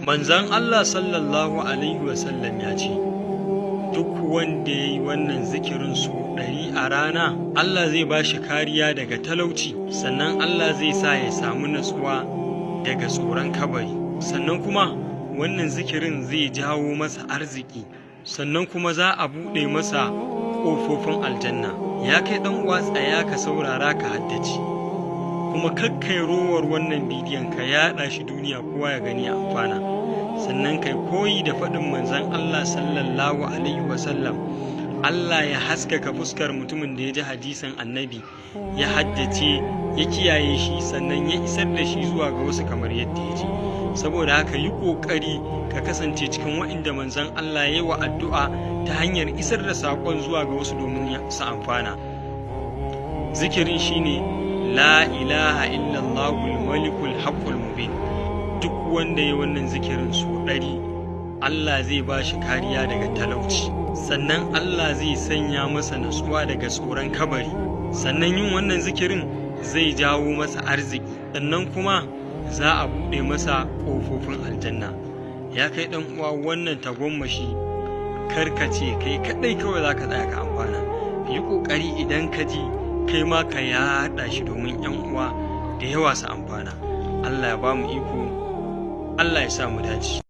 Manzon Allah sallallahu alaihi wasallam ya ce, duk wanda ya yi wannan zikirin su 100 a rana, Allah zai ba shi kariya daga talauci, sannan Allah zai sa ya samu natsuwa daga tsoron kabari, sannan kuma wannan zikirin zai jawo masa arziki, sannan kuma za a buɗe masa ƙofofin aljanna. Ya kai ɗan uwa, tsaya ka saurara ka haddace, kuma kakkai rowar wannan bidiyon ka yaɗa shi duniya kowa ya gani amfana, sannan kai koyi da faɗin manzon Allah sallallahu alaihi wasallam. Allah ya haskaka fuskar mutumin da ya ji hadisin annabi, ya haddace, ya kiyaye shi, sannan ya isar da shi zuwa ga wasu kamar yadda ya ji. Saboda haka yi ƙoƙari ka kasance cikin waɗanda manzon Allah ya yi wa addu'a ta hanyar isar da saƙon zuwa ga wasu domin su amfana. Zikirin shine la ilaha illallahul malikul haqqul mubin. Duk wanda ya wannan zikirin su 100, Allah zai ba shi kariya daga talauci, sannan Allah zai sanya masa natsuwa daga tsoron kabari, sannan yin wannan zikirin zai jawo masa arziki, sannan kuma za a buɗe masa ƙofofin aljanna. Ya kai ɗan uwa, wannan tagomashi karkace kai kaɗai kawai za ka tsaya ka amfana. Yi ƙoƙari idan ka ji kai ma ka yaɗa shi domin 'yan uwa da yawa su amfana. Allah ya ba mu iko, Allah ya sa mu dace.